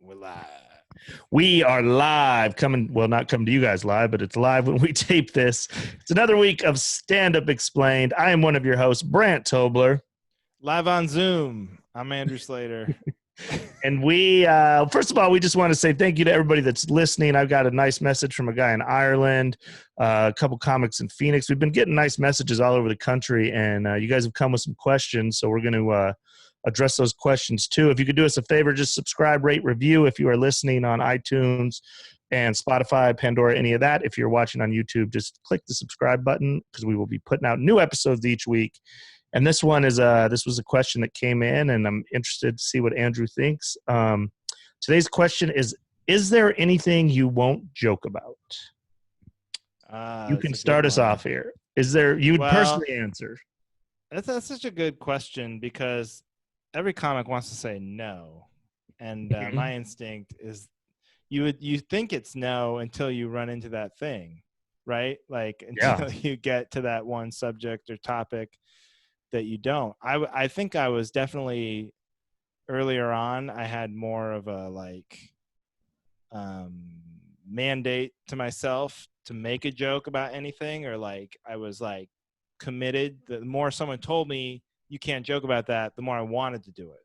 We're live. We are live, not coming to you guys live, but it's live when we tape this. It's another week of Stand Up Explained. I am one of your hosts, Brandt Tobler. Live on Zoom. I'm Andrew Slater. And we, first of all, we just want to say thank you to everybody that's listening. I've got a nice message from a guy in Ireland, a couple comics in Phoenix. We've been getting nice messages all over the country, and you guys have come with some questions, so we're going to address those questions too. If you could do us a favor, just subscribe, rate, review if you are listening on iTunes and Spotify, Pandora, any of that. If you're watching on YouTube, just click the subscribe button because we will be putting out new episodes each week. And this one is this was a question that came in, and I'm interested to see what Andrew thinks. Today's question is there anything you won't joke about? You can start us off here. Is there, you would personally answer? That's such a good question because every comic wants to say no. And my instinct is you think it's no until you run into that thing, right? Like until you get to that one subject or topic that you don't. I think I was definitely earlier on, I had more of a mandate to myself to make a joke about anything, or I was committed. The more someone told me you can't joke about that, the more I wanted to do it.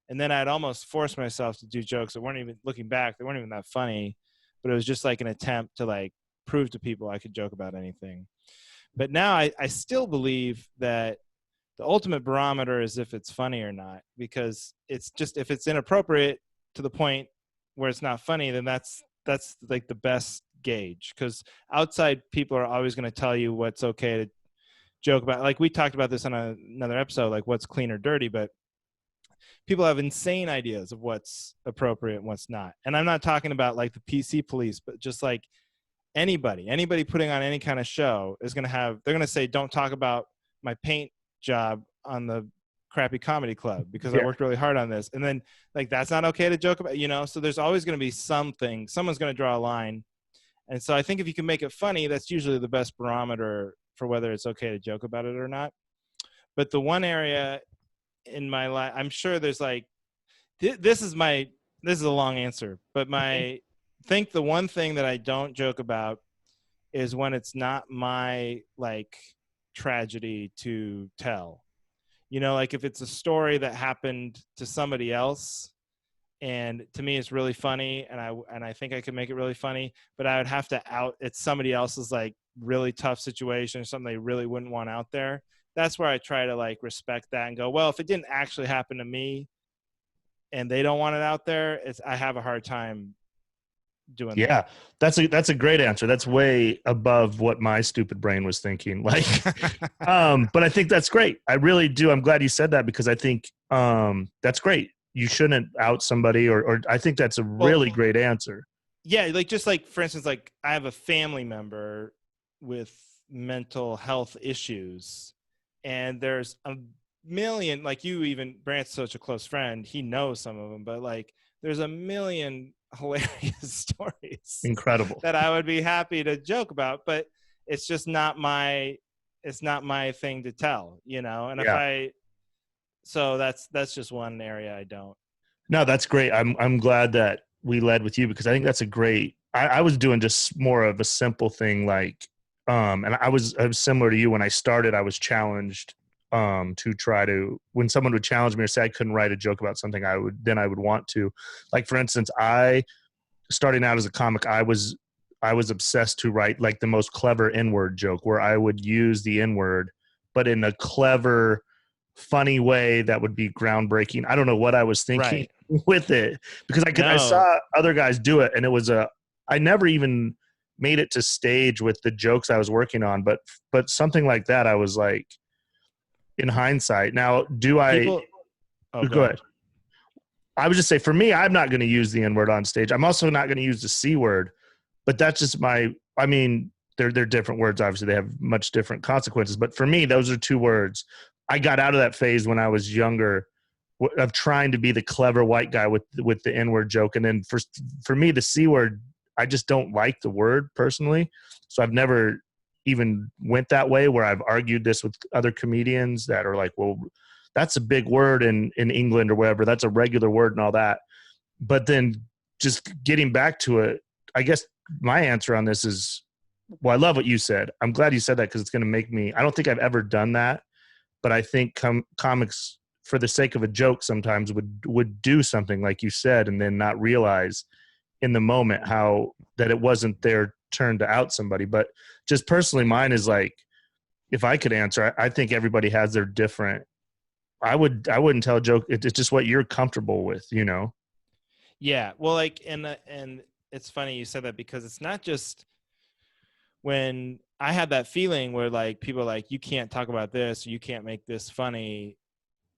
And then I'd almost force myself to do jokes that weren't even, looking back, they weren't even that funny, but it was just an attempt to prove to people I could joke about anything. But now I still believe that the ultimate barometer is if it's funny or not, because it's just, if it's inappropriate to the point where it's not funny, then that's the best gauge, because outside people are always going to tell you what's okay to joke about. We talked about this on another episode, what's clean or dirty, but people have insane ideas of what's appropriate and what's not. And I'm not talking about the PC police, but just anybody putting on any kind of show is going to have, they're going to say, don't talk about my paint job on the crappy comedy club because I worked really hard on this. And then that's not okay to joke about, so there's always going to be something, someone's going to draw a line. And so I think if you can make it funny, that's usually the best barometer for whether it's okay to joke about it or not. But the one area in my life, I'm sure there's this is a long answer, but think the one thing that I don't joke about is when it's not my tragedy to tell. If it's a story that happened to somebody else, and to me it's really funny, and I think I could make it really funny, but I would have to it's somebody else's really tough situation or something they really wouldn't want out there. That's where I try to respect that and go, well, if it didn't actually happen to me and they don't want it out there, I have a hard time doing that. Yeah, that's a great answer. That's way above what my stupid brain was thinking. But I think that's great. I really do. I'm glad you said that, because I think that's great. You shouldn't out somebody, or I think that's a really great answer. Yeah, for instance, I have a family member with mental health issues, and there's a million, Brandt's such a close friend, he knows some of them, but there's a million hilarious stories, incredible, that I would be happy to joke about, but it's just not my thing to tell, and so that's just one area I don't. No, that's great. I'm glad that we led with you, because I think that's a great, I was doing just more of a simple thing, and I was similar to you. When I started, I was challenged to try to, when someone would challenge me or say I couldn't write a joke about something, I would want to. For instance, starting out as a comic, I was obsessed to write the most clever N-word joke, where I would use the N-word, but in a clever, funny way that would be groundbreaking. I don't know what I was thinking with it, because I saw other guys do it, and it was I never even made it to stage with the jokes I was working on, but something like that, I was in hindsight. Now, do I go ahead. I would just say, for me, I'm not going to use the N-word on stage. I'm also not going to use the C word, but that's just they're different words. Obviously, they have much different consequences. But for me, those are two words. I got out of that phase when I was younger of trying to be the clever white guy with the N-word joke. And then for me, the C word, I just don't like the word personally. So I've never even went that way, where I've argued this with other comedians that are well, that's a big word in England or wherever. That's a regular word and all that. But then just getting back to it, I guess my answer on this is, well, I love what you said. I'm glad you said that because it's going to make me, I don't think I've ever done that, but I think comics for the sake of a joke sometimes would do something like you said and then not realize in the moment how that it wasn't their turn to out somebody. But just personally, mine is like, if I could answer, I think everybody has their different, I wouldn't tell a joke. It's just what you're comfortable with, you know? Yeah. Well, like, and it's funny you said that because it's not just when I had that feeling where like people are like, you can't talk about this, or you can't make this funny.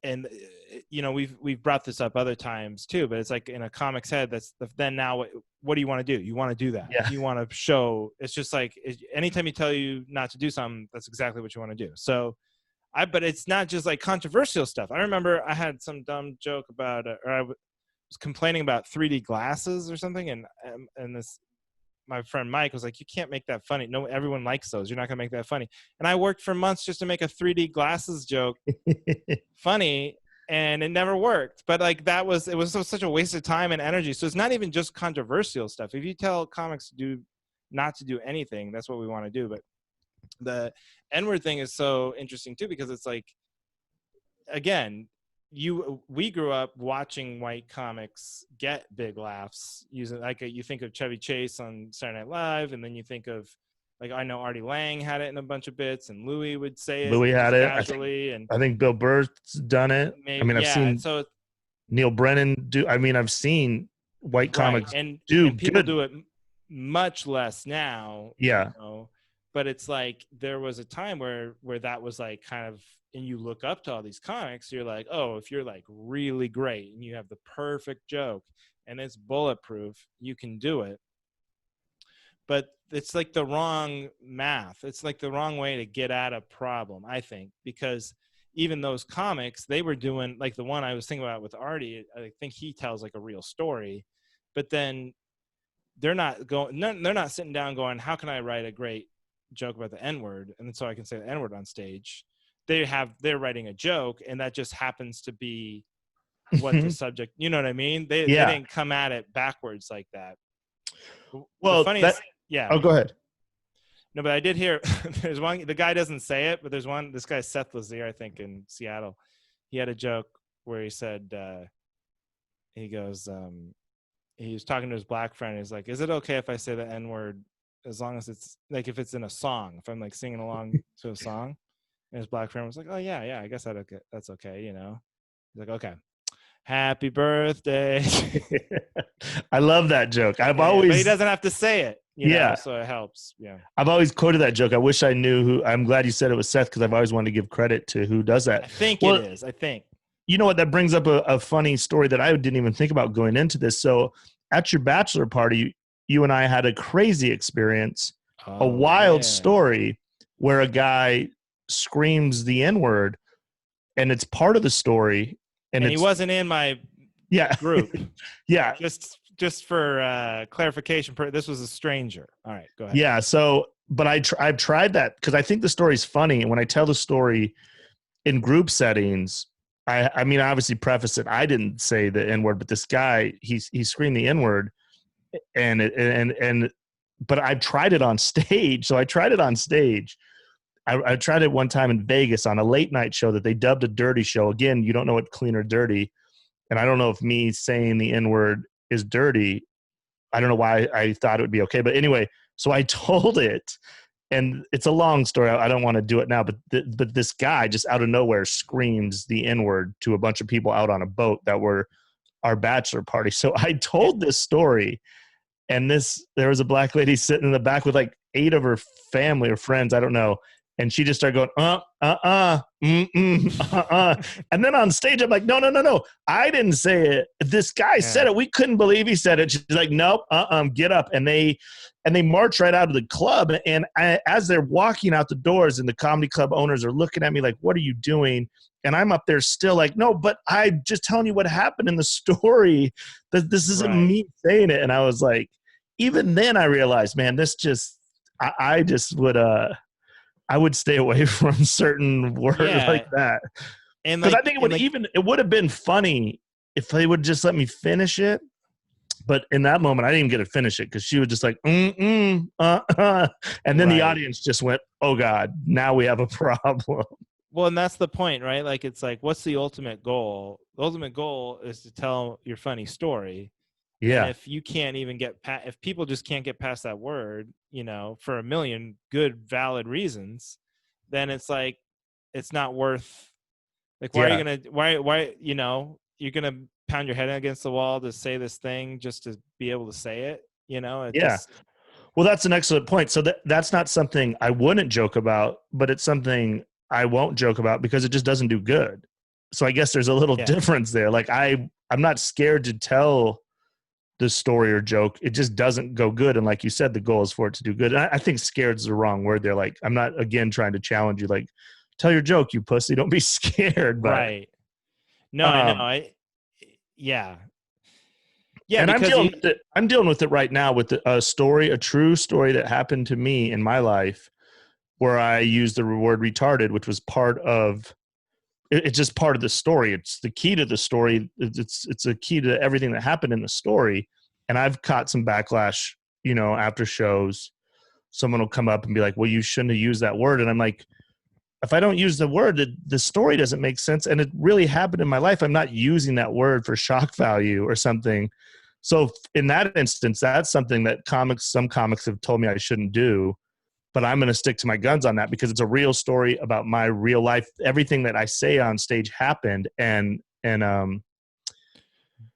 And you know, we've brought this up other times too, but it's like in a comic's head, that's then now what do you want to do? You want to do that. Yeah. You want to show, it's just like, anytime you tell you not to do something, that's exactly what you want to do. So but it's not just like controversial stuff. I remember I had some dumb joke about, or I was complaining about 3D glasses or something. And this, my friend Mike was like, you can't make that funny. No, everyone likes those. You're not gonna make that funny. And I worked for months just to make a 3D glasses joke funny, and it never worked. But like it was such a waste of time and energy. So it's not even just controversial stuff. If you tell comics not to do anything, that's what we want to do. But the N-word thing is so interesting too, because it's like, again, we grew up watching white comics get big laughs using, like, you think of Chevy Chase on Saturday Night Live, and then you think of, like, I know Artie Lang had it in a bunch of bits, and Louis would say it Louis had it casually, I think Bill Burr's done it. maybe, I mean, I've seen so Neil Brennan do. I mean, I've seen white comics and do people good. do it much less now. Yeah. You know? But it's like there was a time where that was like kind of, and you look up to all these comics, you're like, oh, if you're like really great and you have the perfect joke and it's bulletproof, you can do it. But it's like the wrong math. It's like the wrong way to get at a problem, I think, because even those comics, they were doing, like the one I was thinking about with Artie, I think he tells like a real story, but then they're not sitting down going, how can I write a great joke about the N-word, and so I can say the N-word on stage. They're writing a joke, and that just happens to be what the subject, you know what I mean? They didn't come at it backwards like that. Well, the funniest, yeah. Oh, go ahead. No, but I did hear there's one, the guy doesn't say it, but there's one, this guy Seth Lazier, I think in Seattle, he had a joke where he said, he goes, he was talking to his black friend, he's like, is it okay if I say the N-word as long as it's like, if it's in a song, if I'm like singing along to a song? And his black friend was like, oh yeah, I guess that's okay, you know. He's like, okay, happy birthday. I love that joke. But he doesn't have to say it, you know, so it helps. Yeah, I've always quoted that joke. I wish I knew who. I'm glad you said it was Seth, because I've always wanted to give credit to who does that. I think it is. I think, you know what, that brings up a funny story that I didn't even think about going into this. So at your bachelor party, you and I had a crazy experience, a wild story where a guy screams the N-word, and it's part of the story. And he wasn't in my group. Yeah. Just for clarification, this was a stranger. All right, go ahead. Yeah. So, but I've tried that because I think the story's funny. And when I tell the story in group settings, I mean, I obviously preface it. I didn't say the N-word, but this guy, he screamed the N-word. But I've tried it on stage. So I tried it on stage. I tried it one time in Vegas on a late night show that they dubbed a dirty show. Again, you don't know what clean or dirty. And I don't know if me saying the N-word is dirty. I don't know why I thought it would be okay. But anyway, so I told it, and it's a long story. I don't want to do it now, but this guy just out of nowhere screams the N-word to a bunch of people out on a boat that were our bachelor party. So I told this story, and there was a black lady sitting in the back with like 8 of her family or friends, I don't know. And she just started going, And then on stage, I'm like, no. I didn't say it. This guy said it. We couldn't believe he said it. She's like, nope, get up. And they march right out of the club. And as they're walking out the doors, and the comedy club owners are looking at me like, what are you doing? And I'm up there still like, no, but I'm just telling you what happened in the story. That this isn't me saying it. And I was like, even then I realized, man, I just would, I would stay away from certain words like that. And because I think it would have been funny if they would just let me finish it. But in that moment, I didn't even get to finish it because she was just like, and then the Right. audience just went, "Oh God, now we have a problem." Well, and that's the point, right? Like, it's like, what's the ultimate goal? The ultimate goal is to tell your funny story. And Yeah, if you can't even get past, if people just can't get past that word, for a million good, valid reasons, then it's like, it's not worth, like, why are you yeah, going to, you're going to pound your head against the wall to say this thing just to be able to say it, it yeah. just, Well, that's an excellent point. So that's not something I wouldn't joke about, but it's something I won't joke about because it just doesn't do good. So I guess there's a little yeah, difference there. Like I'm not scared to tell the story or joke. It just doesn't go good. And like you said, the goal is for it to do good. And I think scared is the wrong word there. Like I'm not again trying to challenge you. Like tell your joke, you pussy. Don't be scared. But right. No, I know. um, Yeah. Yeah, and I'm because dealing you, with it. I'm dealing with it right now with a story, a true story that happened to me in my life where I used the word retarded, which was part of it's just part of the story. It's the key to the story. It's a key to everything that happened in the story. And I've caught some backlash, after shows. Someone will come up and be like, "Well, you shouldn't have used that word." And I'm like, if I don't use the word, the story doesn't make sense. And it really happened in my life. I'm not using that word for shock value or something. So in that instance, that's something that some comics have told me I shouldn't do, but I'm going to stick to my guns on that because it's a real story about my real life. Everything that I say on stage happened,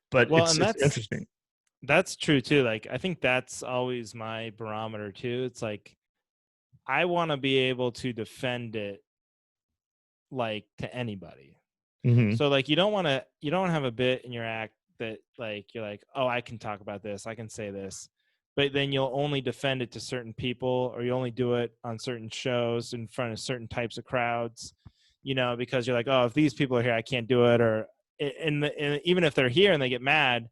but well, it's and it's interesting. that's true too. Like, I think that's always my barometer too. It's like, I want to be able to defend it, like, to anybody. Hmm. So, like, you don't have a bit in your act that, like, you're like, oh, I can talk about this, I can say this, but then you'll only defend it to certain people, or you only do it on certain shows in front of certain types of crowds, because you're like, oh, if these people are here, I can't do it. Or and even if they're here and they get mad,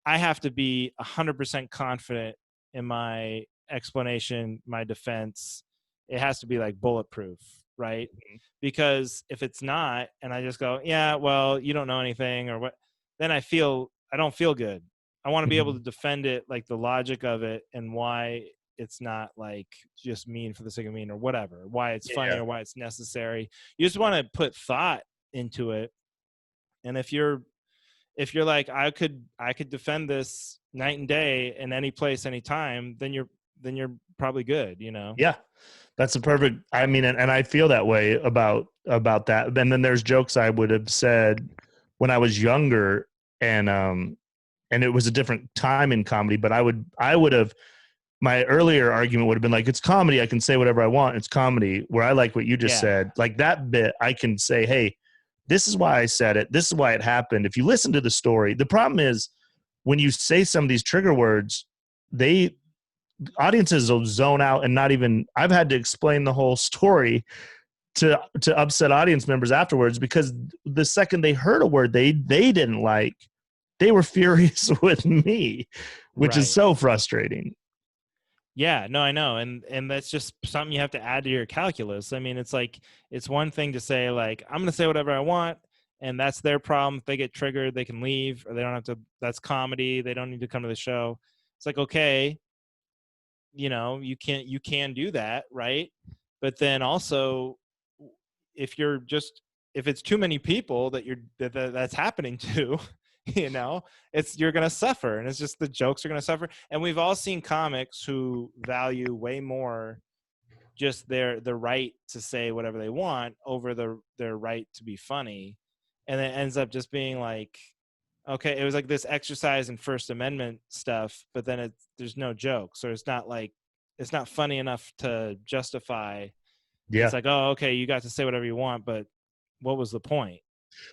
I have to be 100% confident in my explanation, my defense. It has to be like bulletproof, right? Because if it's not, and I just go, yeah, well, you don't know anything, or what, then I don't feel good. I want to be able Hmm. to defend it, like the logic of it and why it's not like just mean for the sake of mean or whatever, why it's funny Yeah, or why it's necessary. You just want to put thought into it. And if you're like, I could defend this night and day in any place, anytime, then you're probably good. yeah. That's a perfect. I mean, and I feel that way about that. And then there's jokes I would have said when I was younger, and it was a different time in comedy. But I would have my earlier argument would have been like, it's comedy. I can say whatever I want. It's comedy. Where I like what you just Yeah. said, like that bit, I can say, hey, this is why I said it. This is why it happened. If you listen to the story, the problem is when you say some of these trigger words, they audiences will zone out and not even. I've had to explain the whole story to upset audience members afterwards because the second they heard a word they didn't like, they were furious with me, which is Right. so frustrating. Yeah, no, I know. And that's just something you have to add to your calculus. I mean, it's like, it's one thing to say, like, I'm going to say whatever I want, and that's their problem. If they get triggered, they can leave, or they don't have to. That's comedy. They don't need to come to the show. It's like, okay, you can do that, right? But then also, if you're just if it's too many people that's happening to, you know it's you're going to suffer, and it's just the jokes are going to suffer. And we've all seen comics who value way more just the right to say whatever they want over their right to be funny, and it ends up just being like, okay, it was like this exercise in First Amendment stuff, but then there's no jokes, or it's not funny enough to justify. It's Yeah. like, oh, okay, you got to say whatever you want, but what was the point?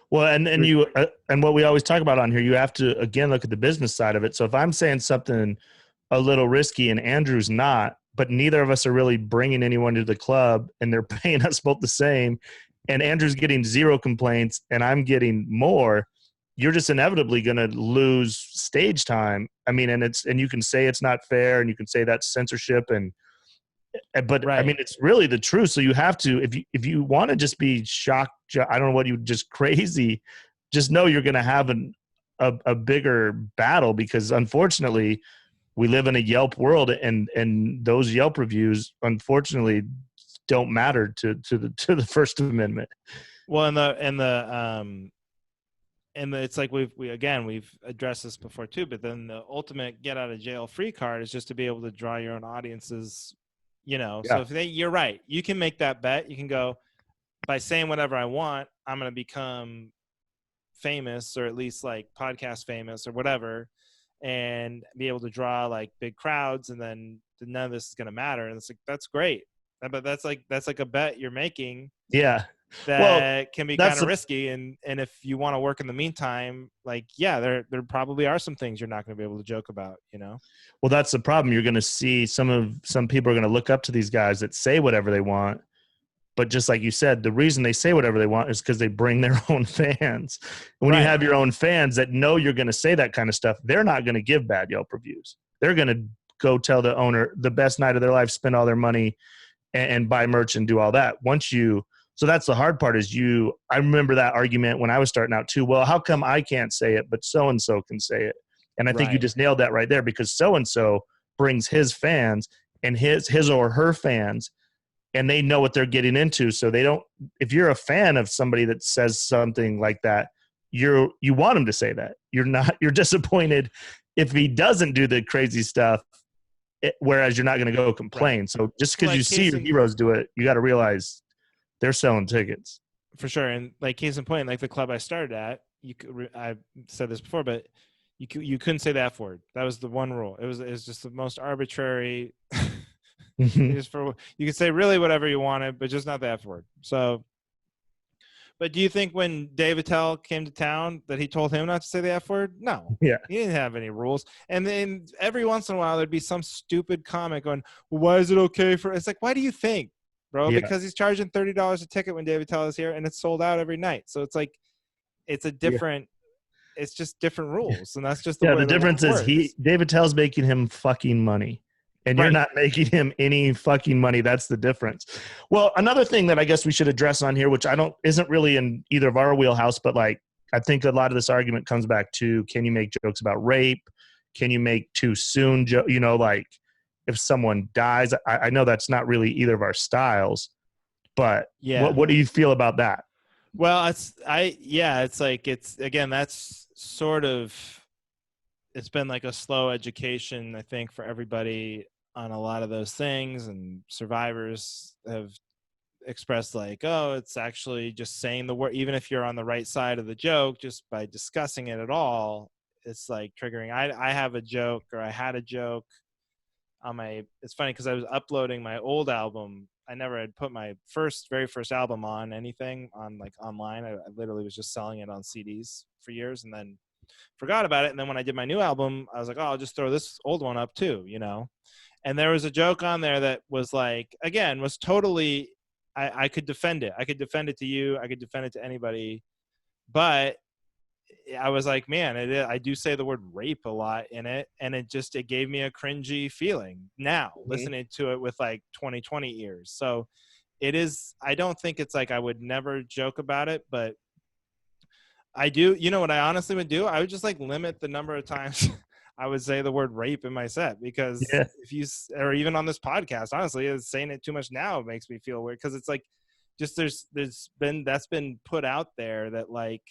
Well, and You're, you and what we always talk about on here, you have to again look at the business side of it. So if I'm saying something a little risky and Andrew's not, but neither of us are really bringing anyone to the club, and they're paying us both the same, and Andrew's getting zero complaints and I'm getting more, you're just inevitably going to lose stage time. I mean, and you can say it's not fair, and you can say that's censorship, but I mean, right. it's really the truth. So you have to, if you want to just be shocked, I don't know what you just crazy, just know you're going to have a bigger battle, because unfortunately we live in a Yelp world, and those Yelp reviews unfortunately don't matter to the First Amendment. Well, it's like we've addressed this before too, but then the ultimate get out of jail free card is just to be able to draw your own audiences, so Yeah. if you're right, you can make that bet. You can go, by saying whatever I want, I'm going to become famous, or at least like podcast famous or whatever, and be able to draw like big crowds, and then none of this is going to matter. And it's like, that's great. But that's like a bet you're making Yeah. Well, that can be that's kind of the risky. And if you want to work in the meantime, like, yeah, there probably are some things you're not going to be able to joke about. well, that's the problem. You're going to see some people are going to look up to these guys that say whatever they want. But just like you said, the reason they say whatever they want is because they bring their own fans. When you Right. have your own fans that know you're going to say that kind of stuff, they're not going to give bad Yelp reviews. They're going to go tell the owner the best night of their life, spend all their money, and buy merch and do all that. So that's the hard part is I remember that argument when I was starting out too. Well, how come I can't say it, but so-and-so can say it? And I think you Right. just nailed that right there, because so-and-so brings his fans and his or her fans, and they know what they're getting into. So they don't, if you're a fan of somebody that says something like that, you want them to say that. You're disappointed if he doesn't do the crazy stuff, whereas you're not going to go complain. Right. So just because Like you see your heroes do it, you got to realize they're selling tickets. For sure. And like, case in point, like the club I started at, I've said this before, but you couldn't say the F word. That was the one rule. It was just the most arbitrary. Just you could say really whatever you wanted, but just not the F word. So, but do you think when Dave Attell came to town that he told him not to say the F word? No, Yeah. he didn't have any rules. And then every once in a while there'd be some stupid comic going, well, why is it okay for? It's like, why do you think, bro? Yeah. Because he's charging $30 a ticket when Dave Attell is here, and it's sold out every night. So it's like, it's a different. It's just different rules, and that's just the Yeah. way The difference is Dave Attell's making him fucking money, and you're Right. not making him any fucking money. That's the difference. Well, another thing that I guess we should address on here, which isn't really in either of our wheelhouse, but like, I think a lot of this argument comes back to, can you make jokes about rape? Can you make too soon like if someone dies? I know that's not really either of our styles, but Yeah. what do you feel about that? Well, it's like, it's again, that's sort of, it's been like a slow education, I think, for everybody on a lot of those things, and survivors have expressed like, oh, it's actually just saying the word, even if you're on the right side of the joke, just by discussing it at all, it's like triggering. I have a joke, or I had a joke on it's funny because I was uploading my old album. I never had put my very first album on anything on like online. I literally was just selling it on CDs for years, and then forgot about it. And then when I did my new album, I was like, oh, I'll just throw this old one up too, And there was a joke on there that was like, again, was totally, I could defend it. I could defend it to you. I could defend it to anybody. But I was like, man, I do say the word rape a lot in it. And it gave me a cringy feeling now, listening to it with like 2020 ears. So I don't think it's like I would never joke about it, but I do. You know what I honestly would do? I would just like limit the number of times I would say the word rape in my set, because Yeah. or even on this podcast, honestly, saying it too much now makes me feel weird, because it's like, just that's been put out there that like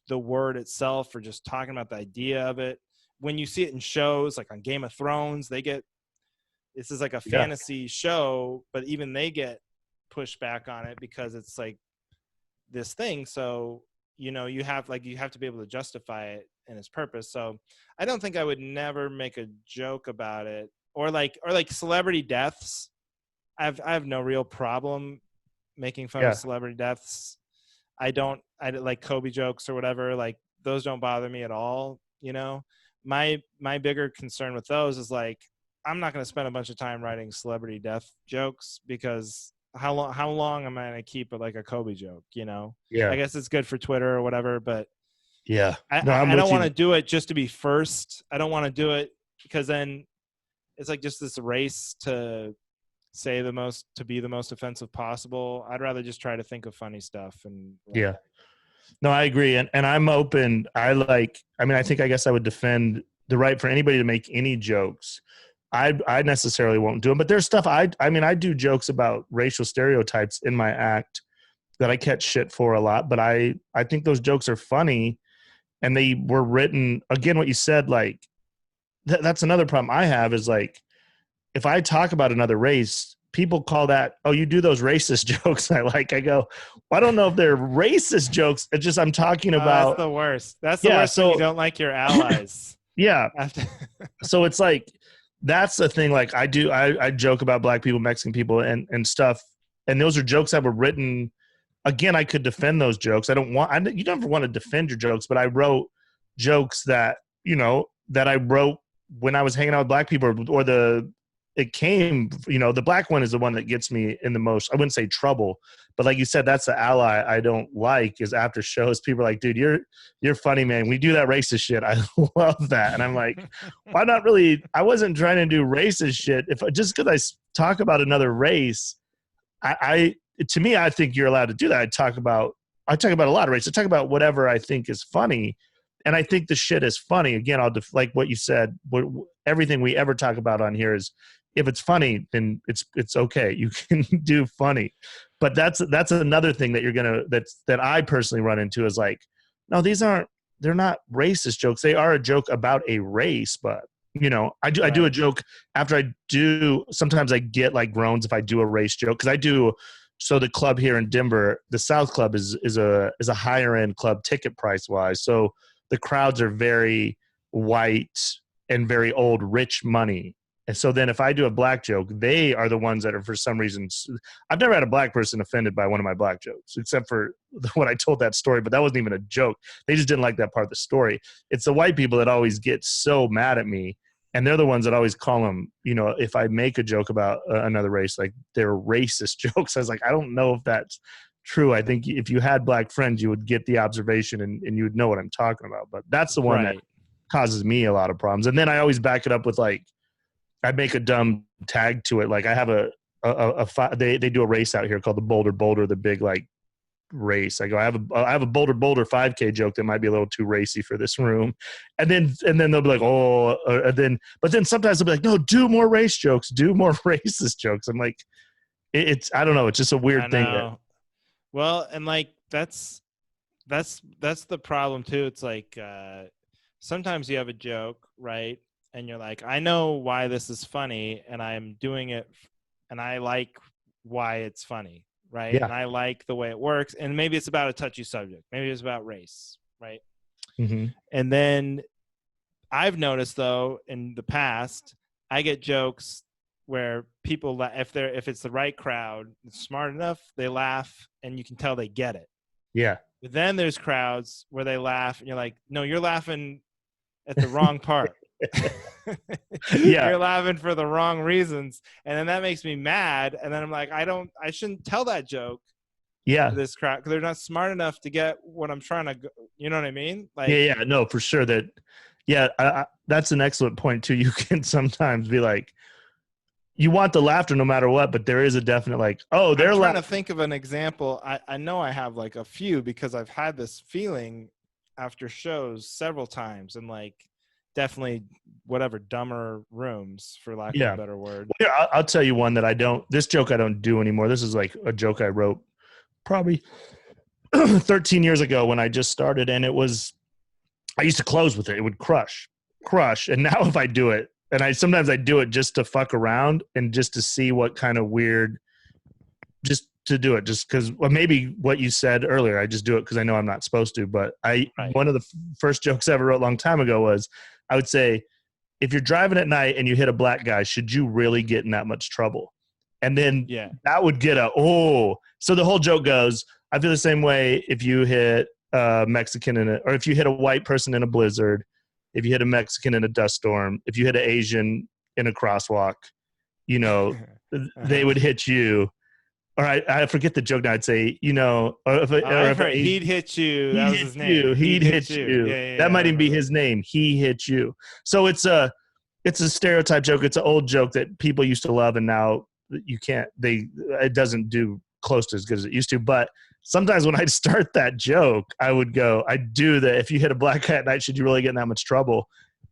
the word itself, or just talking about the idea of it, when you see it in shows like on Game of Thrones, this is like a fantasy show, but even they get pushed back on it because it's like this thing. So you have to be able to justify it and its purpose. So I don't think I would never make a joke about it, or like celebrity deaths. I have no real problem making fun of celebrity deaths. I like Kobe jokes or whatever. Like, those don't bother me at all. My bigger concern with those is like, I'm not going to spend a bunch of time writing celebrity death jokes, because how long am I going to keep it like a Kobe joke? Yeah. I guess it's good for Twitter or whatever, but yeah, I don't want to do it just to be first. I don't want to do it because then it's like just this race to be the most offensive possible. I'd rather just try to think of funny stuff. And yeah. No, I agree. And I'm open. I mean, I think, I guess I would defend the right for anybody to make any jokes. I necessarily won't do them, but there's stuff I mean, I do jokes about racial stereotypes in my act that I catch shit for a lot, but I think those jokes are funny, and they were written, again, what you said, like, that's another problem I have is, like, if I talk about another race, people call that, oh, you do those racist jokes. I go, well, I don't know if they're racist jokes. It's just I'm talking Oh, that's about, the worst. That's the yeah. worst when you So, don't like your allies. yeah. After So it's like, that's the thing. Like, I joke about black people, Mexican people, and stuff. And those are jokes that were written. Again, I could defend those jokes. You never want to defend your jokes, but I wrote jokes that, that I wrote when I was hanging out with black people, or the black one is the one that gets me in the most, I wouldn't say trouble, but like you said, that's the ally I don't like, is after shows, people are like, dude, you're funny, man. We do that racist shit. I love that. And I'm like, why not really? I wasn't trying to do racist shit. If just because I talk about another race, to me, I think you're allowed to do that. I talk about a lot of race. I talk about whatever I think is funny. And I think the shit is funny. Again, like what you said, everything we ever talk about on here is, if it's funny, then it's okay. You can do funny. But that's another thing that I personally run into is like, no, they're not racist jokes. They are a joke about a race, but I do a joke after I do. Sometimes I get like groans if I do a race joke, because I do. So the club here in Denver, the South Club is a higher end club ticket price wise. So the crowds are very white and very old, rich money. And so then if I do a black joke, they are the ones that are, for some reason, I've never had a black person offended by one of my black jokes, except for when I told that story, but that wasn't even a joke. They just didn't like that part of the story. It's the white people that always get so mad at me. And they're the ones that always call them, if I make a joke about another race, like, they're racist jokes. I was like, I don't know if that's true. I think if you had black friends, you would get the observation and you would know what I'm talking about. But that's the one that causes me a lot of problems. And then I always back it up with, like, I make a dumb tag to it. Like, I have they do a race out here called the Boulder, the big, like, race. I go, I have a Boulder 5K joke that might be a little too racy for this room. And then they'll be like, but then sometimes they'll be like, no, do more race jokes, do more racist jokes. I'm like, I don't know. It's just a weird thing. Well, and like, that's the problem too. It's like, sometimes you have a joke, right? And you're like, I know why this is funny, and I'm doing it, and I like why it's funny, right? Yeah. And I like the way it works. And maybe it's about a touchy subject. Maybe it's about race, right? Mm-hmm. And then I've noticed, though, in the past, I get jokes where people, if it's the right crowd, it's smart enough, they laugh, and you can tell they get it. Yeah. But then there's crowds where they laugh, and you're like, no, you're laughing at the wrong part. Yeah. You're laughing for the wrong reasons, and then that makes me mad. And then I'm like, I shouldn't tell that joke. Yeah. To this crowd, because they're not smart enough to get what I'm trying to. You know what I mean? Like, yeah, no, for sure. That's an excellent point too. You can sometimes be like, you want the laughter no matter what, but there is a definite, like, oh, they're I'm trying to think of an example. I know I have like a few, because I've had this feeling after shows several times, and like, definitely whatever dumber rooms, for lack of a better word. Well, here, I'll tell you one that this joke I don't do anymore. This is like a joke I wrote probably 13 years ago when I just started, and I used to close with it. It would crush. And now if I do it, and sometimes I do it just to fuck around and just to see what kind of weird, just to do it, just because, well, maybe what you said earlier, I just do it because I know I'm not supposed to. But one of the first jokes I ever wrote a long time ago was, I would say, if you're driving at night and you hit a black guy, should you really get in that much trouble? And then that would get so the whole joke goes, I feel the same way if you hit a Mexican or if you hit a white person in a blizzard, if you hit a Mexican in a dust storm, if you hit an Asian in a crosswalk, they would hit you. Or I forget the joke now. I'd say, or if he'd hit you. That was his name. He'd hit you. That might even be his name. He hit you. So it's a stereotype joke. It's an old joke that people used to love, and now you can't. It doesn't do close to as good as it used to. But sometimes when I'd start that joke, I'd do the, if you hit a black guy at night, should you really get in that much trouble?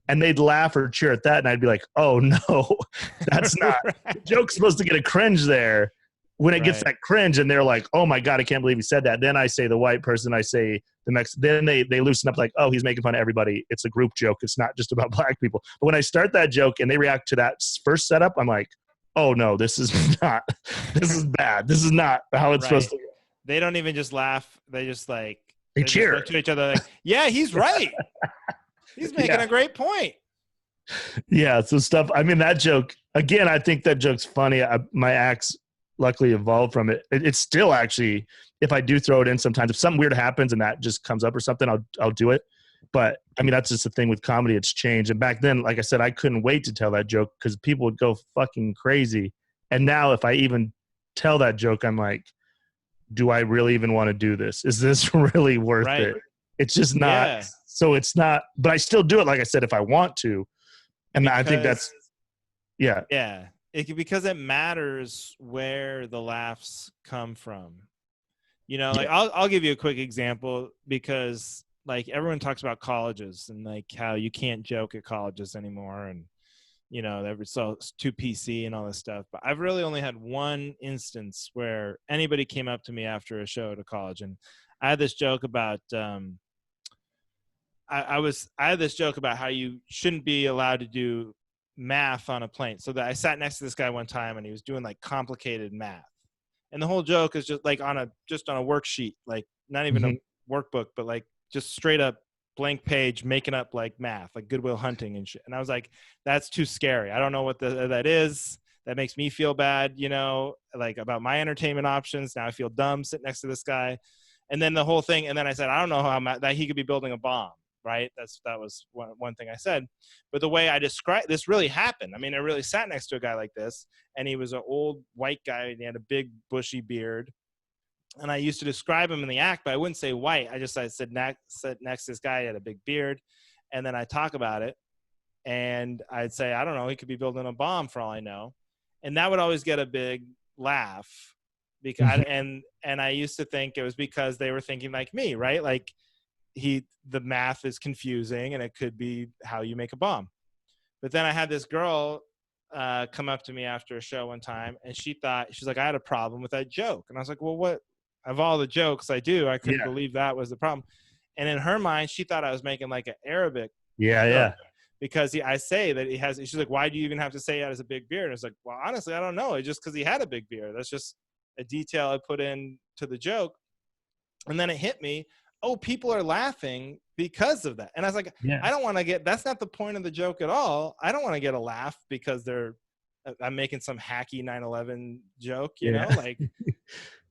And they'd laugh or cheer at that. And I'd be like, oh no, that's not, the Right. joke's supposed to get a cringe there. When it gets Right. that cringe and they're like, oh my God, I can't believe he said that. Then I say the white person, I say the Mexican, then they loosen up like, oh, he's making fun of everybody. It's a group joke. It's not just about black people. But when I start that joke and they react to that first setup, I'm like, oh no, this is not, this is bad. This is not how it's supposed Right. to go. They don't even just laugh. They just like, They they just cheer. look to each other like, yeah, he's right. He's making Yeah. a great point. Yeah. So stuff, I mean, that joke, again, I think that joke's funny. My acts luckily evolved from it. It's still actually, if I do throw it in sometimes, if something weird happens and that just comes up or something, I'll do it. But I mean, that's just the thing with comedy. It's changed. And back then, like I said, I couldn't wait to tell that joke because people would go fucking crazy. And now if I even tell that joke, I'm like, do I really even want to do this? Is this really worth Right. it? It's just not. Yeah. So it's not, but I still do it. Like I said, if I want to. And I think Because that's, yeah. yeah, because it matters where the laughs come from. You know, like Yeah. I'll give you a quick example because like everyone talks about colleges and like how you can't joke at colleges anymore and you know, they're so too PC and all this stuff. But I've really only had one instance where anybody came up to me after a show at a college and I had this joke about I had this joke about how you shouldn't be allowed to do math on a plane. So that I sat next to this guy one time and he was doing like complicated math. And the whole joke is just like on a worksheet, like not even Mhm. a workbook, but like just straight up blank page making up like math, like Goodwill Hunting and shit. And I was like, that's too scary. I don't know what that is. That makes me feel bad, you know, like about my entertainment options. Now I feel dumb sitting next to this guy. And then the whole thing. And then I said, I don't know how that he could be building a bomb. Right. That was one thing I said. But the way I described this really happened. I mean, I really sat next to a guy like this and he was an old white guy and he had a big bushy beard. And I used to describe him in the act, but I wouldn't say white. I said next to this guy, he had a big beard. And then I talk about it and I'd say, I don't know, he could be building a bomb for all I know. And that would always get a big laugh because, and I used to think it was because they were thinking like me, right? Like the math is confusing and it could be how you make a bomb. But then I had this girl come up to me after a show one time and she's like, I had a problem with that joke. And I was like, well, what of all the jokes I do, I couldn't Yeah. believe that was the problem. And in her mind, she thought I was making like an Arabic Yeah. joke Yeah. because I say that he has, she's like, why do you even have to say he has a big beard? And it's like, well, honestly, I don't know. It's just because he had a big beard. That's just a detail I put in to the joke. And then it hit me, oh, people are laughing because of that. And I was like, Yeah. I don't want to get, that's not the point of the joke at all. I don't want to get a laugh because I'm making some hacky 9/11 joke, you know, like,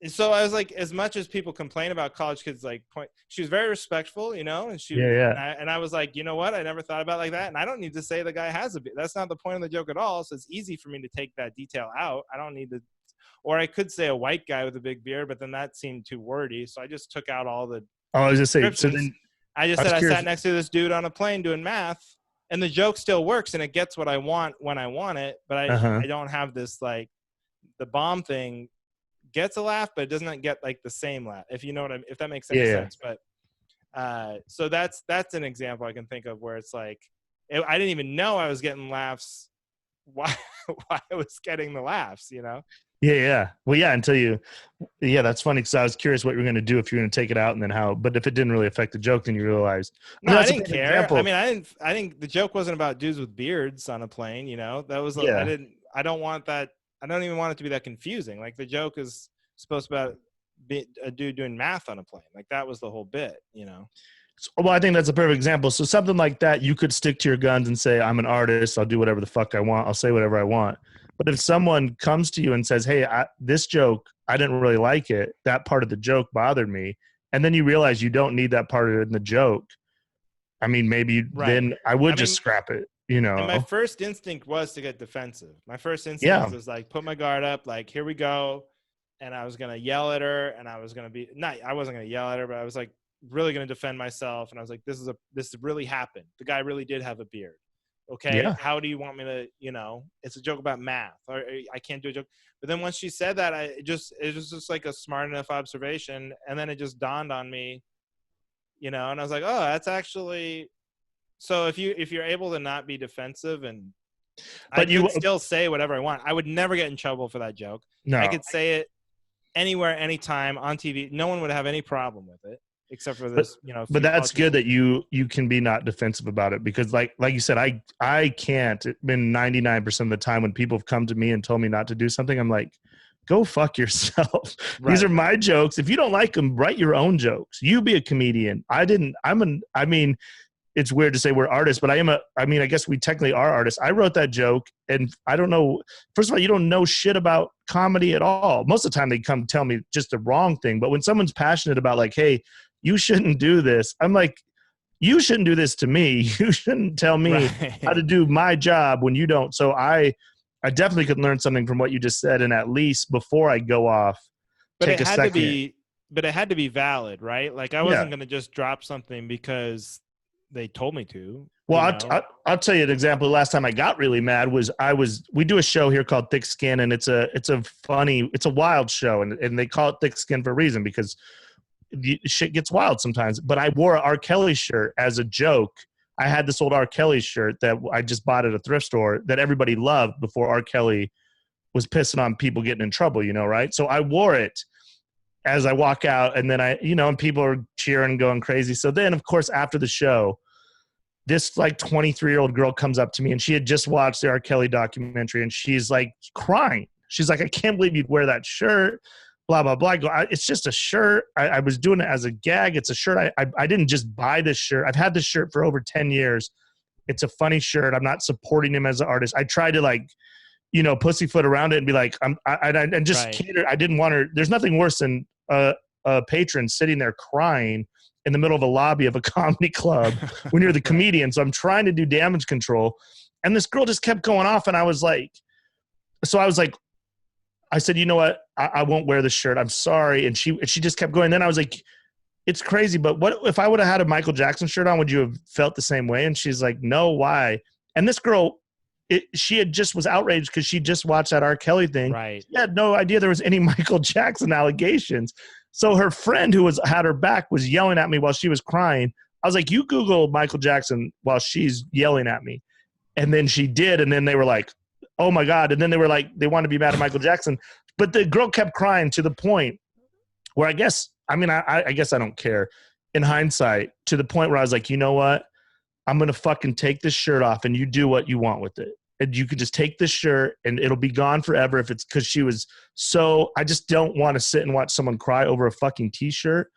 so I was like, as much as people complain about college kids, like she was very respectful, you know, and and I was like, you know what? I never thought about it like that. And I don't need to say the guy has a beard. That's not the point of the joke at all. So it's easy for me to take that detail out. I don't need to, or I could say a white guy with a big beard, but then that seemed too wordy. So I just took out all the Oh, I was just saying. So descriptions. then I just I was said I curious. sat next to this dude on a plane doing math, and the joke still works and it gets what I want when I want it. But I don't have this like the bomb thing gets a laugh, but it doesn't get like the same laugh. If you know what if that makes any sense. But so that's an example I can think of where it's like I didn't even know I was getting laughs. Why I was getting the laughs, you know? Yeah. Well, yeah, that's funny because I was curious what you were going to do if you're going to take it out and then how, but if it didn't really affect the joke, then you realized. No, I That's a didn't perfect care. example. I mean, I think the joke wasn't about dudes with beards on a plane, you know? That was, I don't want that. I don't even want it to be that confusing. Like the joke is supposed to be a dude doing math on a plane. Like that was the whole bit, you know? Well, I think that's a perfect example. So something like that, you could stick to your guns and say, I'm an artist. I'll do whatever the fuck I want. I'll say whatever I want. But if someone comes to you and says, hey, this joke, I didn't really like it. That part of the joke bothered me. And then you realize you don't need that part of it in the joke. I mean, maybe then I would just scrap it, you know? And my first instinct was to get defensive. My first instinct was like, put my guard up, like, here we go. And I was going to yell at her and I was going to I wasn't going to yell at her, but I was like really going to defend myself. And I was like, this really happened. The guy really did have a beard. Okay, Yeah. how do you want me to, it's a joke about math, or I can't do a joke. But then once she said that, it was just like a smart enough observation, and then it just dawned on me, and I was like, oh, that's actually. So if you're able to not be defensive, and I But you, could still say whatever I want, I would never get in trouble for that joke. I no, could say it anywhere, anytime on TV. No one would have any problem with it, except for but this, but few that's good politicians. that you can be not defensive about it, because like you said, I can't. It's been 99% of the time when people have come to me and told me not to do something, I'm like, go fuck yourself. These Right. are my jokes. If you don't like them, write your own jokes. You be a comedian. I mean, it's weird to say we're artists, but I guess we technically are artists. I wrote that joke, and I don't know. First of all, you don't know shit about comedy at all. Most of the time they come tell me just the wrong thing. But when someone's passionate about like, hey, you shouldn't do this, I'm like, you shouldn't do this to me. You shouldn't tell me how to Right. do my job when you don't. So I definitely could learn something from what you just said. And at least before I go off, But take it a had to second. be, valid, right? Like I Yeah. wasn't going to just drop something because they told me to, Well, I'll tell you an example. The last time I got really mad was we do a show here called Thick Skin, and it's a wild show, and they call it Thick Skin for a reason, because the shit gets wild sometimes. But I wore an R. Kelly shirt as a joke. I had this old R. Kelly shirt that I just bought at a thrift store that everybody loved before R. Kelly was pissing on people getting in trouble, right? So I wore it as I walk out, and then and people are cheering, going crazy. So then, of course, after the show, this like 23-year-old girl comes up to me, and she had just watched the R. Kelly documentary, and she's like crying. She's like, I can't believe you'd wear that shirt, blah, blah, blah. I go, it's just a shirt. I was doing it as a gag. It's a shirt. I didn't just buy this shirt. I've had this shirt for over 10 years. It's a funny shirt. I'm not supporting him as an artist. I tried to like, pussyfoot around it and be like, and just right. cater. I didn't want her. There's nothing worse than a patron sitting there crying in the middle of a lobby of a comedy club when you're the comedian. So I'm trying to do damage control. And this girl just kept going off. And I was like, I said, you know what? I won't wear this shirt. I'm sorry. And she just kept going. Then I was like, it's crazy, but what if I would have had a Michael Jackson shirt on? Would you have felt the same way? And she's like, no, why? And this girl, she had just was outraged because she just watched that R. Kelly thing. Right. She had no idea there was any Michael Jackson allegations. So her friend who had her back was yelling at me while she was crying. I was like, you Google Michael Jackson while she's yelling at me. And then she did. And then they were like, oh my God. And then they were like, they want to be mad at Michael Jackson. But the girl kept crying to the point where I guess I don't care in hindsight, to the point where I was like, you know what? I'm going to fucking take this shirt off and you do what you want with it. And you could just take this shirt and it'll be gone forever if it's because she was so. I just don't want to sit and watch someone cry over a fucking t-shirt.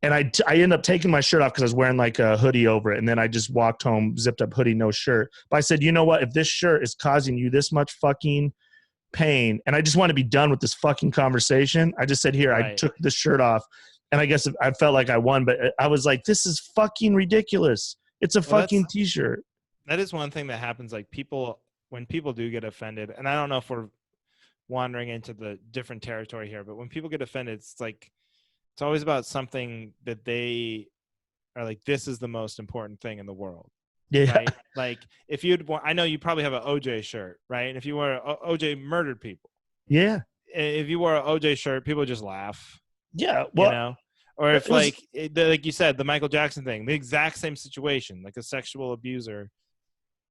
And I ended up taking my shirt off because I was wearing like a hoodie over it. And then I just walked home, zipped up hoodie, no shirt. But I said, you know what? If this shirt is causing you this much fucking pain and I just want to be done with this fucking conversation, I just said, here, Right. I took the shirt off. And I guess I felt like I won, but I was like, this is fucking ridiculous. It's a fucking t-shirt. That is one thing that happens. Like when people do get offended, and I don't know if we're wandering into the different territory here, but when people get offended, it's always about something that they are like, this is the most important thing in the world. Yeah. Right. Like if I know you probably have an OJ shirt, right? And if you wore OJ murdered people. Yeah. If you wore an OJ shirt, people just laugh. Yeah. Well, or if like you said, the Michael Jackson thing, the exact same situation, like a sexual abuser,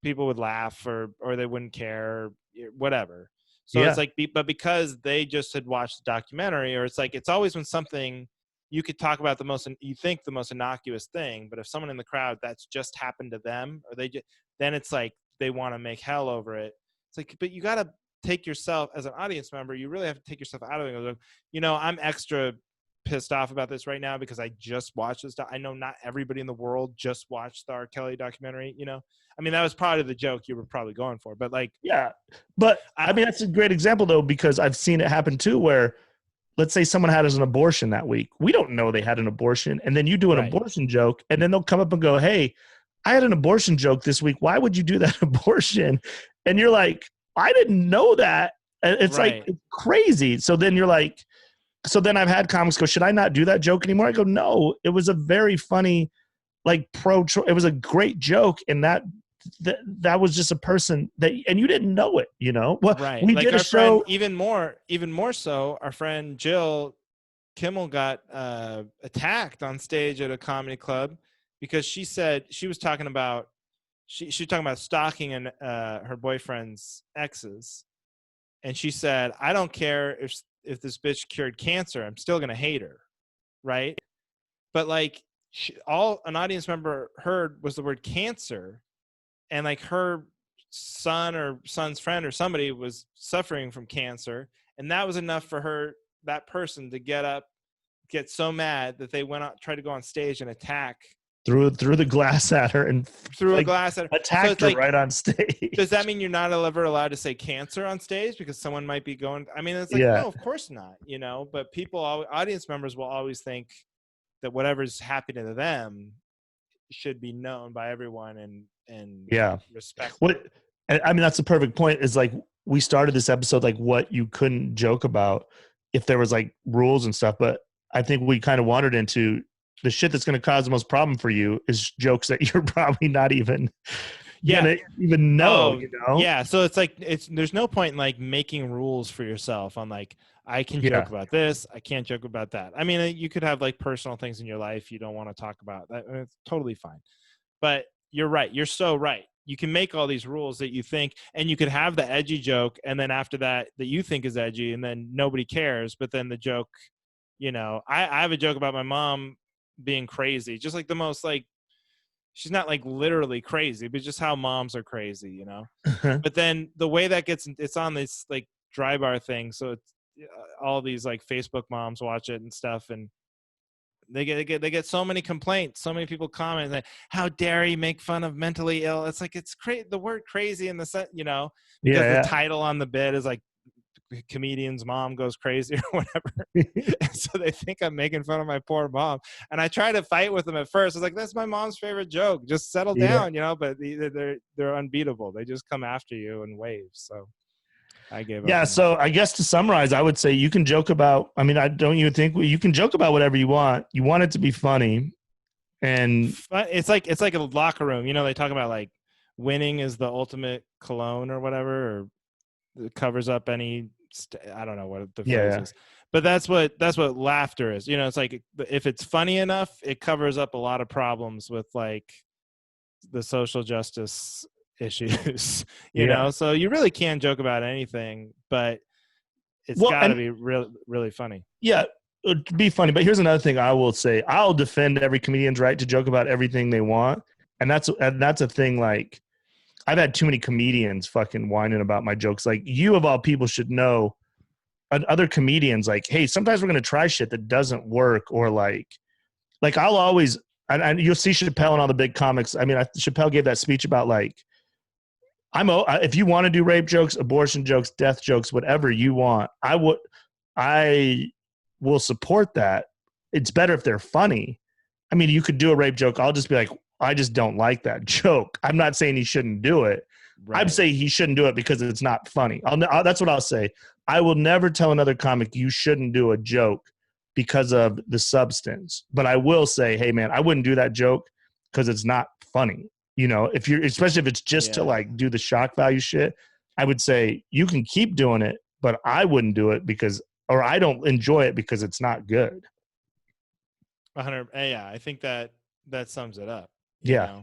people would laugh or they wouldn't care, whatever. So it's like, but because they just had watched the documentary, or it's always when something you could talk about the most innocuous thing, but if someone in the crowd that's just happened to them, or then it's like they want to make hell over it. It's like, but you got to take yourself as an audience member. You really have to take yourself out of it. I'm extra pissed off about this right now because I just watched this. I know not everybody in the world just watched the R. Kelly documentary. I mean, that was probably the joke you were probably going for, but like, yeah, but I mean, that's a great example though, because I've seen it happen too, where let's say someone had an abortion that week. We don't know they had an abortion. And then you do an abortion joke and then they'll come up and go, hey, I had an abortion joke this week. Why would you do that abortion? And you're like, I didn't know that. It's like, it's crazy. So then you're like, so then I've had comics go, should I not do that joke anymore? I go, no, it was a very funny, like it was a great joke. And that that was just a person that, and you didn't know it, well, Right. we Like did a our friend, show. even more so, our friend Jill Kimmel got attacked on stage at a comedy club because she said she was talking about she was talking about stalking and her boyfriend's exes, and she said, "I don't care if this bitch cured cancer, I'm still gonna hate her," right? But like all an audience member heard was the word cancer, and like her son or son's friend or somebody was suffering from cancer, and that was enough for that person to get so mad that they went out, tried to go on stage and attack, Threw the glass at her and threw a like glass at her. So attacked it's her like, right on does stage. that mean you're not ever allowed to say cancer on stage because someone might be going? I mean, it's like, Yeah. no, of course not, But audience members will always think that whatever's happening to them should be known by everyone and Yeah. respected. What I mean, that's the perfect point. Is like we started this episode like what you couldn't joke about if there was like rules and stuff, but I think we kind of wandered into the shit that's going to cause the most problem for you is jokes that you're probably not even Yeah. gonna even know. Oh, yeah. So it's like there's no point in like making rules for yourself on like I can Yeah. joke about this, I can't joke about that. I mean, you could have like personal things in your life you don't want to talk about. It's totally fine. But you're right. You're so right. You can make all these rules that you think, and you could have the edgy joke, and then after that you think is edgy, and then nobody cares. But then the joke, I have a joke about my mom being crazy, just like the most like she's not like literally crazy, but just how moms are crazy. But then the way that it's on this like dry bar thing, so it's all these like Facebook moms watch it and stuff, and they get so many complaints, so many people comment like, how dare you make fun of mentally ill? It's like it's the word crazy in the set, because the Yeah. title on the bit is like comedian's mom goes crazy or whatever. And so they think I'm making fun of my poor mom, and I try to fight with them at first. It's like, that's my mom's favorite joke, just settle Yeah. down, but they're unbeatable. They just come after you in waves. So I gave up Yeah. on that. So I guess to summarize, I would say you can joke about, I mean, I don't even think you can joke about whatever you want. You want it to be funny. And It's like a locker room, they talk about like winning is the ultimate cologne or whatever, or it covers up any I don't know what the phrase yeah. is, but that's what laughter is. It's like if it's funny enough, it covers up a lot of problems with like the social justice issues. Yeah. So you really can joke about anything, but it's Well, got to and be really really funny. yeah, it'd be funny. But here's another thing I will say. I'll defend every comedian's right to joke about everything they want. And that's a thing. Like I've had too many comedians fucking whining about my jokes. Like you of all people should know other comedians like, hey, sometimes we're going to try shit that doesn't work, or like I'll always, and you'll see Chappelle and all the big comics. I mean, Chappelle gave that speech about like, if you want to do rape jokes, abortion jokes, death jokes, whatever you want, I will support that. It's better if they're funny. I mean, you could do a rape joke. I'll just be like, I just don't like that joke. I'm not saying he shouldn't do it. Right. I'd say he shouldn't do it because it's not funny. That's what I'll say. I will never tell another comic you shouldn't do a joke because of the substance. But I will say, hey man, I wouldn't do that joke because it's not funny. Especially if it's just to like do the shock value shit, I would say you can keep doing it, but I wouldn't do it or I don't enjoy it because it's not good. 100. Yeah, I think that sums it up. Yeah.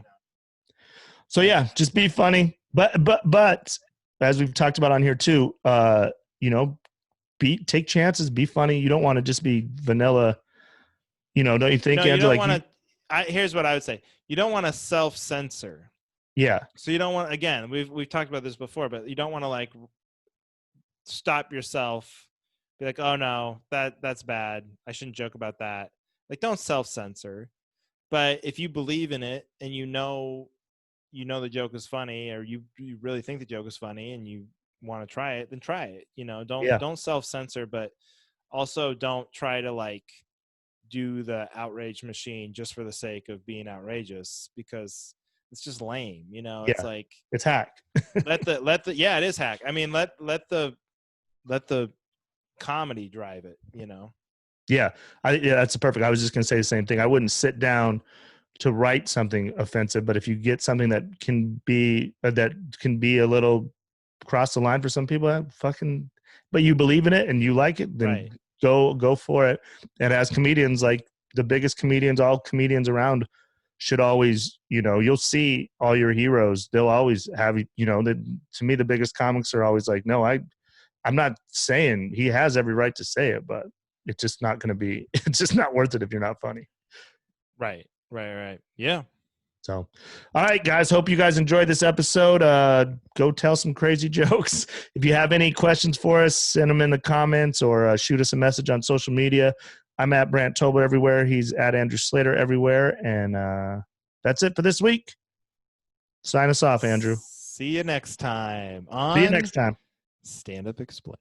So yeah, just be funny, but as we've talked about on here too, take chances, be funny. You don't want to just be vanilla. Don't you think? No, you Andrew, don't like want to. Here's what I would say: you don't want to self-censor. Yeah. So you don't want. Again, we've talked about this before, but you don't want to like stop yourself. Be like, oh no, that's bad. I shouldn't joke about that. Like, don't self-censor. But if you believe in it and you know the joke is funny, or you really think the joke is funny and you want to try it, then try it. Don't self-censor, but also don't try to like do the outrage machine just for the sake of being outrageous, because it's just lame. It's like it's hack. let the it is hack. I mean, let the comedy drive it. Yeah, that's perfect. I was just gonna say the same thing. I wouldn't sit down to write something offensive, but if you get something that can be a little cross the line for some people, fucking, but you believe in it and you like it, then Right. go for it. And as comedians, like the biggest comedians, all comedians around should always, you'll see all your heroes. They'll always have, to me, the biggest comics are always like, no, I'm not saying he has every right to say it, but it's just not going to be, it's just not worth it if you're not funny. Right. Yeah. So, all right, guys, hope you guys enjoyed this episode. Go tell some crazy jokes. If you have any questions for us, send them in the comments or shoot us a message on social media. I'm at Brandt Tobler everywhere. He's at Andrew Slater everywhere. And that's it for this week. Sign us off, Andrew. See you next time See you on next time. Stand Up Explained.